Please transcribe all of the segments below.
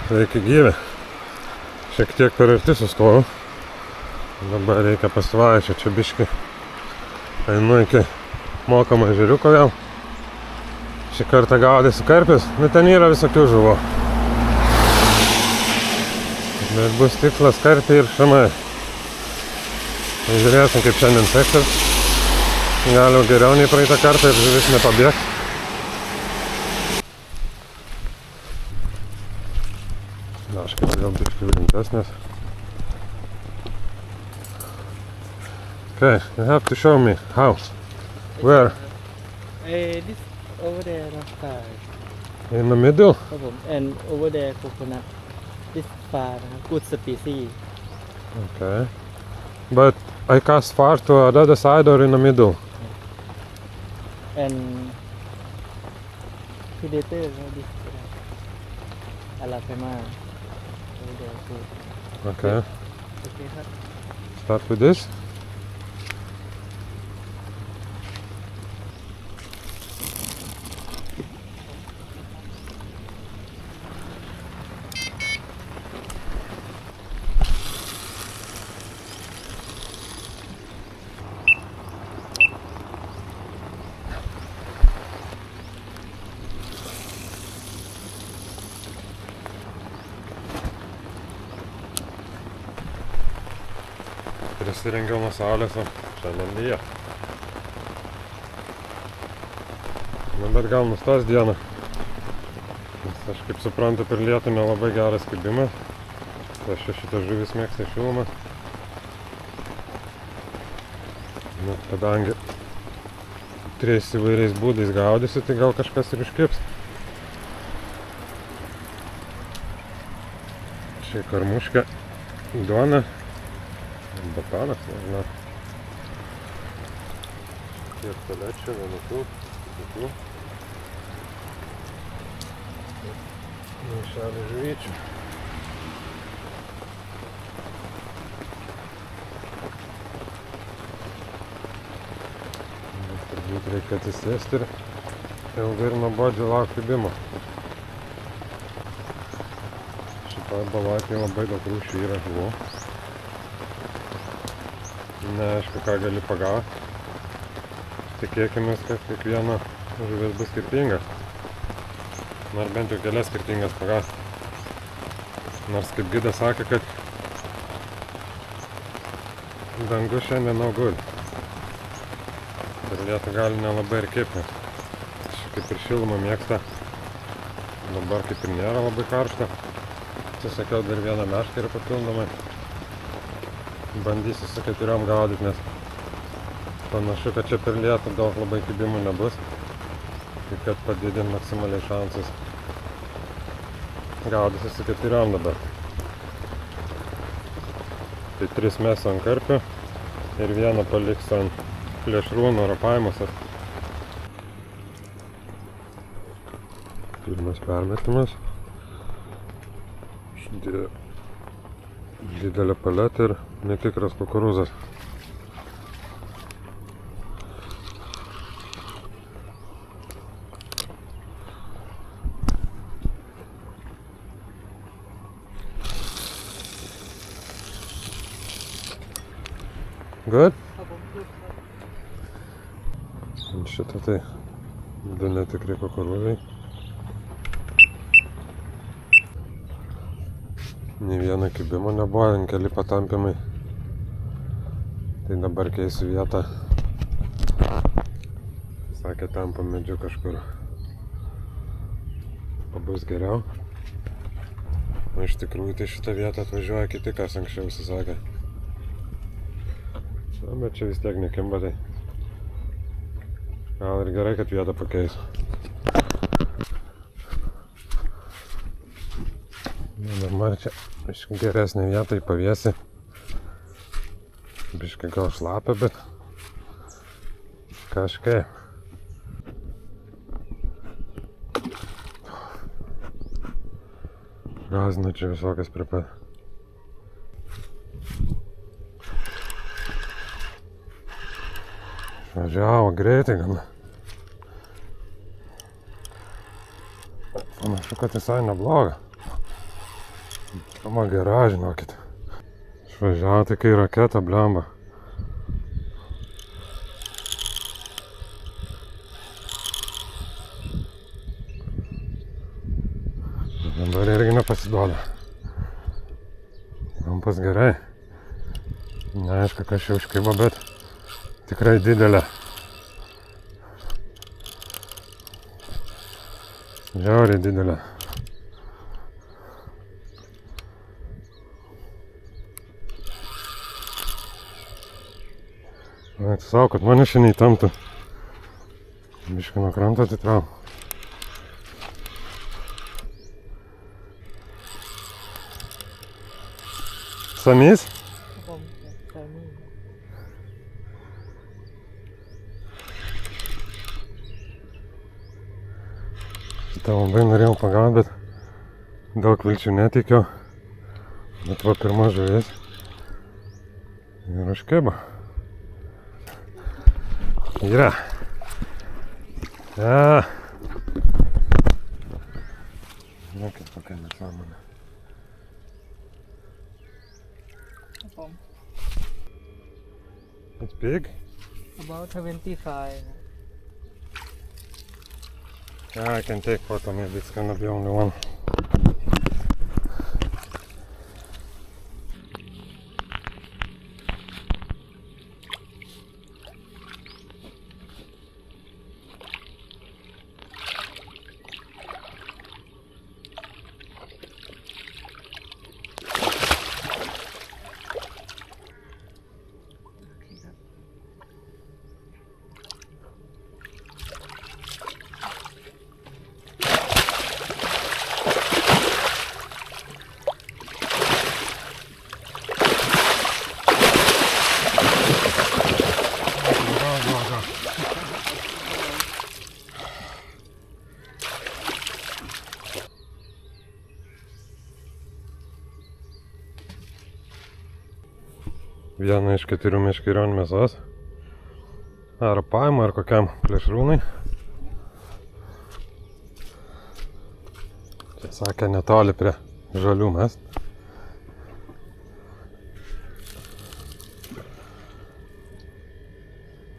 Sveiki gyvi. Šiek tiek per arti sustojau. Dabar reikia pasivaiščioti čia biškį. Einu iki mokamo ežeriuko vėl. Šį kartą gaudysiu karpius. Nu ten yra visokių žuvų. Bet bus tikslas karpiai ir šamai. Žiūrėsim kaip šiandien seksis. Galiu geriau nei praeitą kartą ir žuvis nepabėgs. Daškas vėl biškį rimtesnės. Okay, you have to show me how. Where? This over there, In the middle? and over there coconut. This far, good species. Okay. But I cast far to the other side or in the middle? And predator, this Alabama. Over there too. Okay. Okay, sir. Start with this. Prisirengiau nuo saulės, o šiandien lyja. Nu, bet gal nustos dieną. Nes aš kaip suprantu, per lietų nelabai geras kibimas. Aš šitas žuvis mėgsta šilumą. Nu, kadangi trijais įvairiais būdais gaudysiu, tai gal kažkas ir užkibs. Čia karmuška, duona. Batanas, nežinau. Tiek palečių, vienokų, kitų. Maišelį žuvyčių. Turbūt reikia atsisėsti ir ilgai ir nuobodžiai laukti kibimo. Šitoj balatėje labai daug rūšių yra žuvų. Neaišku, ką gali pagauti. Tikėkimės, kad kiekviena žuvis bus skirtinga. Nors bent jau kelias skirtingas pagauti. Nors kaip gidas sakė, kad dangus šiandien auguli. Ir lietų gali nelabai ir kibti. Kaip ir šilumą mėgsta. Dabar kaip ir nėra labai karšta. Atsisakiau dar vieną meškerį papildomai. Bandysiu su 4 gaudyti, nes panašu, kad čia per lietų daug labai kibimų nebus. Tai kad padidint maksimaliai šansus. Gaudysiu su 4 dabar. Tai 3 mesiu ant karpių ir vieną paliksiu ant plėšrūnų rapaimuose. Pirmas permetimas. Didelė paletė ir netikras kukurūzas. Good? Šitą tai du netikri kukurūzai. Nei vieno kibimo nebuvo, keli patampimai. Tai dabar keisiu vietą. Sakė, tampa medžiu kažkur. Pabus geriau. O iš tikrųjų tai šitą vietą atvažiuoja kiti, kas anksčiau susakė. Na, bet čia vis tiek nekimba, tai gal ir gerai, kad vietą pakeisiu. Dabar čia biškai geresnė vieta į pavėsį. Biškai gal šlapia, bet kažkaip. Gazina čia visokias prie pat. Važiavo greitai gana. Panašu, kad visai nebloga. Kama gera, žinokit. Išvažiavo tai kai raketa blemba. Dabar irgi nepasiduoda. Kampas gerai. Neaišku, kas čia užkibo, bet tikrai didelė. Žiauriai didelė. Atsisau, kad mane šiandien įtamtų. Biškį nuo kranto atitrau. Samis? Šitą labai norėjau pagauti, bet daug vilčių neteikiau. Bet va pirma žuvis. Ir užkibo. Yra. Ja. Žiūrėkit, kokia nesąmonė. It's big? About 75. Yeah, I can take photo, maybe it's gonna be only one. Viena iš 4 meškerionių mėsos. Ar paima, ar kokiam plėšrūnai. Čia sakė netoli prie žalių mest.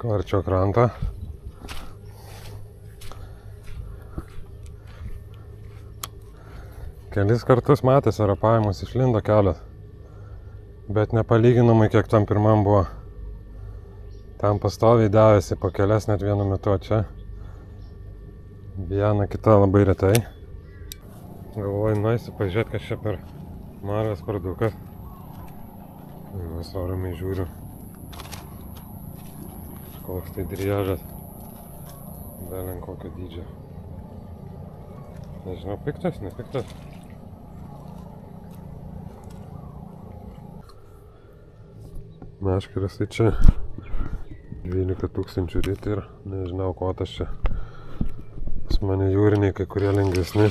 Kvarčio krantą. Kelis kartus matęs arapavimus išlindo kelias. Bet nepalyginamai, kiek tam pirmam buvo. Tam pastoviai davėsi po kelias net vienu metu, čia viena kita labai retai. Galvoju, nueisiu pažiūrėti, kas čia per margas pardukas. Visą ramiai žiūriu. Koks tai driežas. Belen kokio dydžio. Nežinau, piktas, nepiktas. Meškeris tai čia 12 000 rit ir nežinau, ko tas čia. Pas mane jūriniai, kai kurie lengvesni.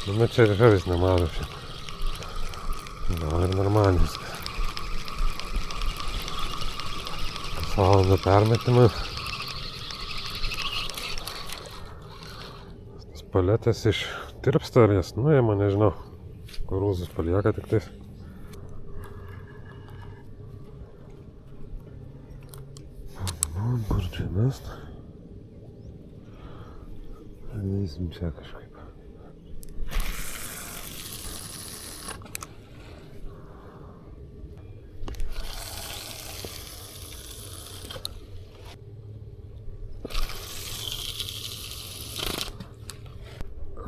Nu, čia ir žavis nemažas šiaip. Gal ir normaliai. Kas valandą permetimas. Tas paletės ištirpsta ar jas nuėma, nežinau. Kurūzus palieka tik tais. Kur čia mest? Eisim čia kažkaip.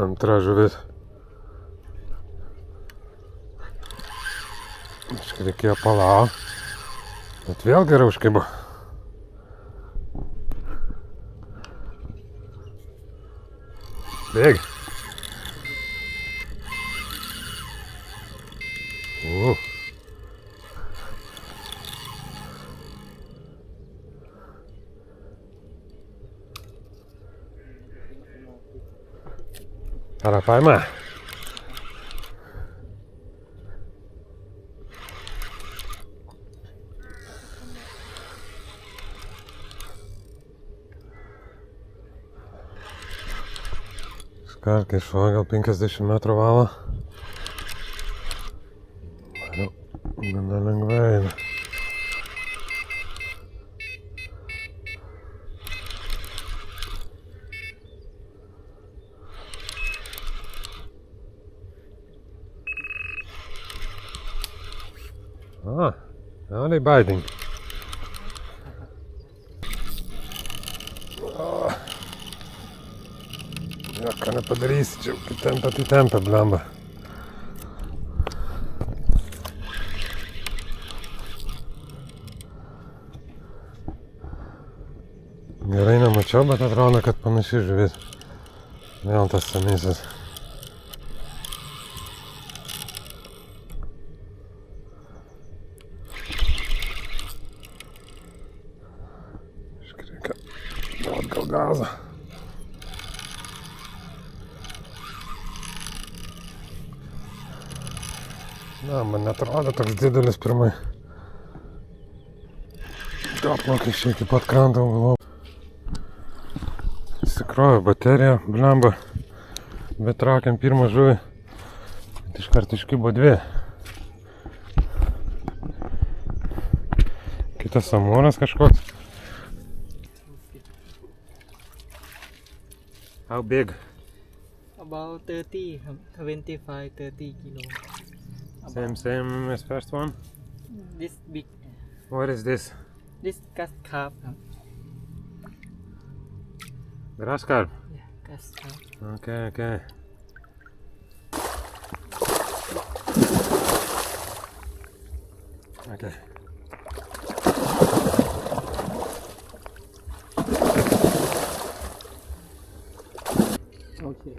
Antra žuvis. Kažkaip reikėjo palaukti. Bet vėl gerai užkibo. Bėg. Ara paima. Karkai šuo gal 50 metrų valo. Gana lengvai eina. Now they biting. Ką nepadarysi, čia kai tempia, blemba. Gerai nemačiau, bet atrodo, kad panaši žuvis. Vėl tas senysis. Reikia duot gal gazą. Na, man netrodo toks didelis pirmai. Atplaukė iki pat kranto, galvoju. Įsikrovė bateriją, blemba. Bet traukiam pirmą žuvį. Iškart iškibo dvi. Kitas samonas kažkoks. How big? About 30 ครับ 25-30 kilo. Same as first one? This big. What is this? This grass carp ครับ Grass carp? Yeah, grass carp. Okay. Okay. Okay. Okay.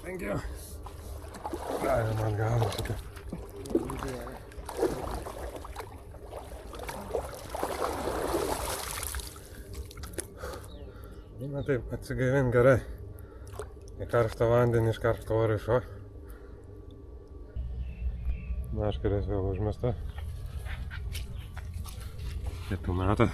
Thank you. Ai, man galo šitą. Na taip, atsigaivint gerai. Į karštą vandenį iš karšto oro išo. Meškerės vėl užmesta. Pietų metą.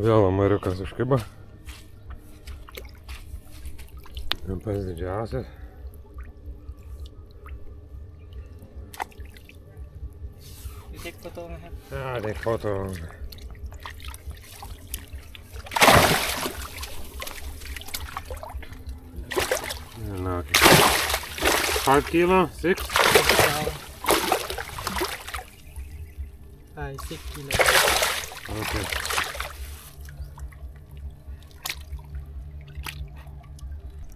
Vėl amariukas užkibo. Pats didžiausias. You take photo ไหมครับ Take photo. Okay. 5 kilo? 6? 6 kilo. Okay.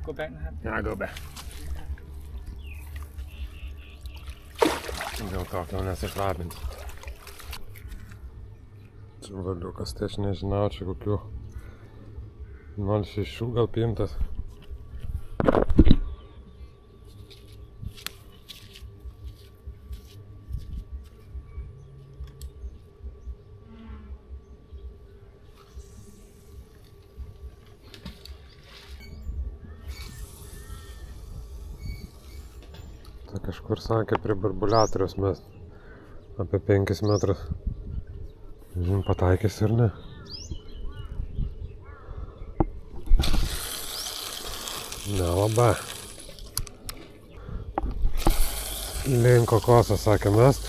Go back นะครับ Yeah, go back. Dėl to tau nesišlapinti. Čia valiukas, tai aš nežinau, čia kokių 0,6 gal pintas. Tai kažkur sakė prie barbuliatoriaus mes apie 5 metrus. Žinoma, pataikys ir ne. Nelabai. Link kokosą sakė mest.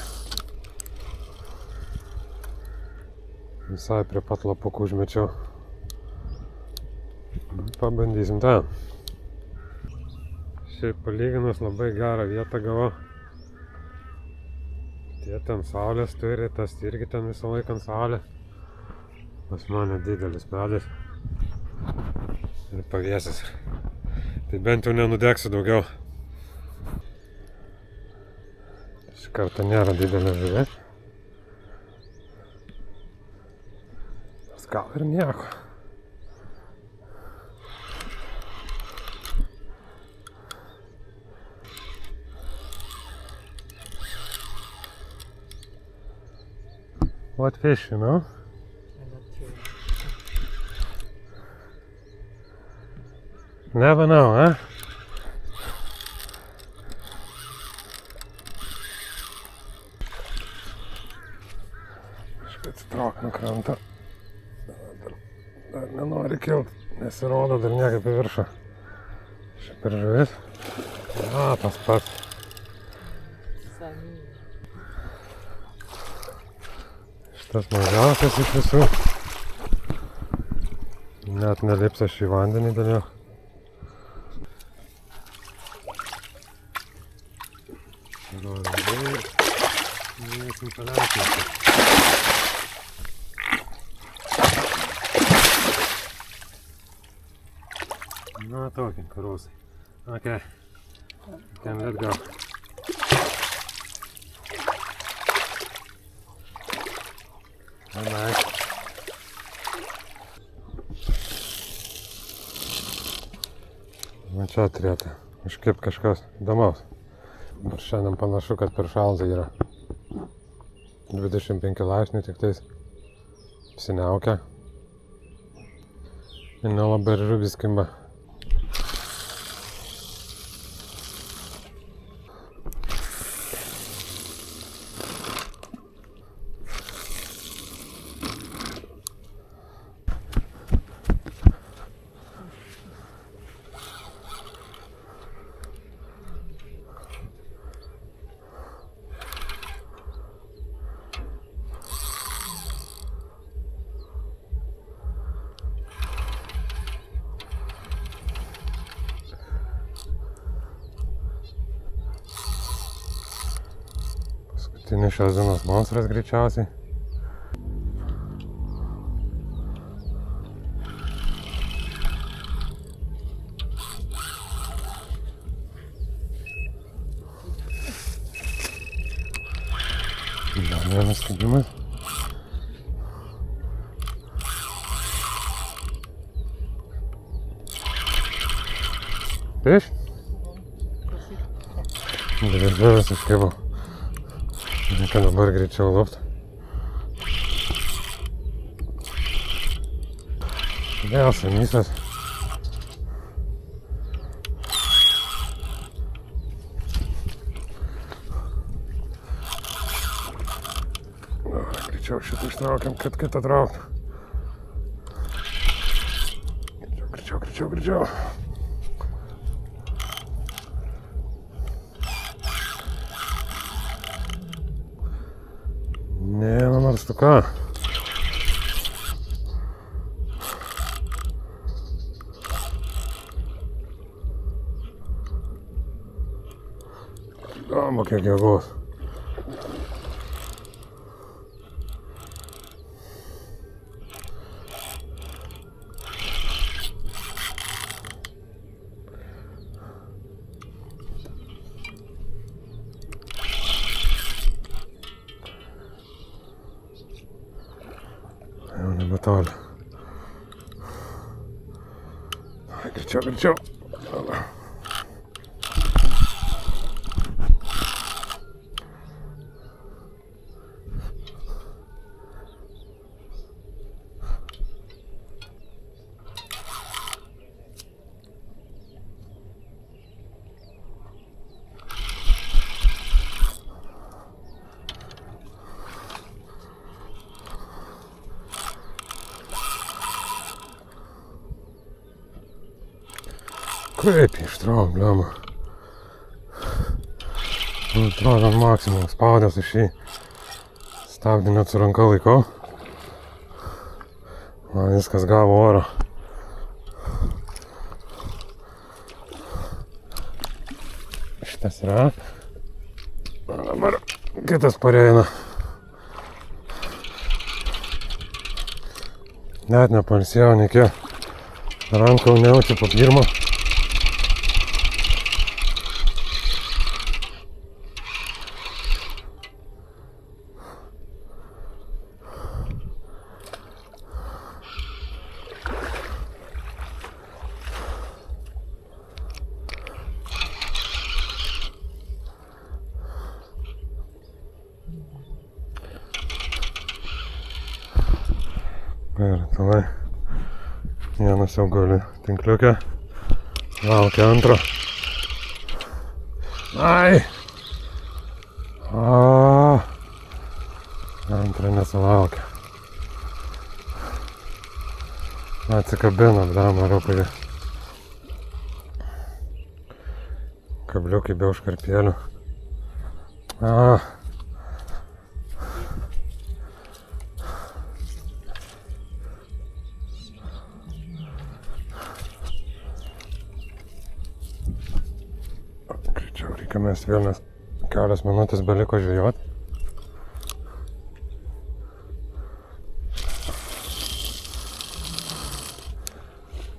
Visai prie pat lapukų užmečiau. Pabandysim ten. Šiaip palyginus labai gerą vietą gavau. Tie ten saulės turi, tas irgi ten visą laiką ant saulės. Pas mane didelis medis. Ir pavėsis. Tai bent jau nenudegsi daugiau. Šį kartą nėra didelė žuvė. Gal ir nieko. What fish, you know? I'm not sure. Never know, huh? Aš atsitrauk nuo kranto. Dar nenori kilt, nesirodo dar niekaip į viršų. Šiaip ir žuvis. Tas pats. Sami. Šitas mažiausias iš visų. Net nelips aš į vandenį dėl jo. Not talking, Carusi. Okay, you can let go. Nice. Va čia turėtų iškip kažkas įdomaus. Ir šiandien panašu, kad per šalta yra. 25 laipsnių tik tais apsiniaukia. Ir nelabai ir žuvis kimba. Paskutinis šios dienos monstras greičiausiai. Dar vienas kibimas. Fish? Dvi žuvis iškibo. Reikia dabar greičiau lupt. Vėl samysas. Greičiau šitą ištraukiam, kad kitą traukt. Greičiau. Nors tu ką. Įdomu, kiek jėgos. Jau nebetoli. Greičiau. Kaip ištraukt, bliamba. Atrodo maksimum spaudęs iš šį stabdį net su ranka laikau. Man viskas gavo oro. Šitas yra. Dabar kitas pareina. Net nepalsėjau, nei kiek. Ranką nejaučiu po pirmo. masalai. Vienas jau guli tinkliuke. Laukia antro. Ai! Antrą nesulaukia. Atsikabino, bdama, rūpai. Kabliukai be užkarpėlių. Greičiau reikia, mes vėl, nes kelias minutės beliko žvejot.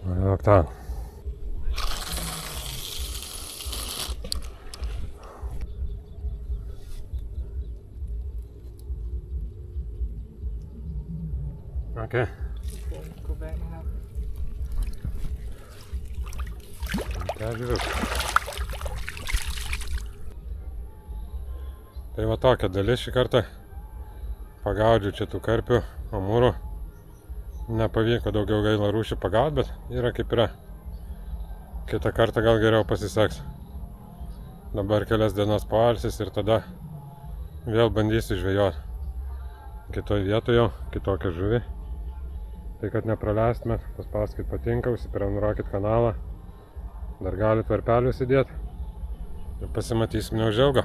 Važiuok ten. Okay. Go back now. Tai va tokia dalis šį kartą. Pagaudžiu čia tų karpių, amūrų. Nepavyko daugiau gaila rūšių pagauti, bet yra kaip yra. Kitą kartą gal geriau pasiseks. Dabar kelias dienas poilsis ir tada vėl bandysiu žvejoti. Kitoj vietoje kitokią žuvį. Tai kad nepraleistumėt, paspauskit patinka, užsiprenumeruokit kanalą. Dar galit varpelių įsidėti. Ir pasimatysim neužilgo.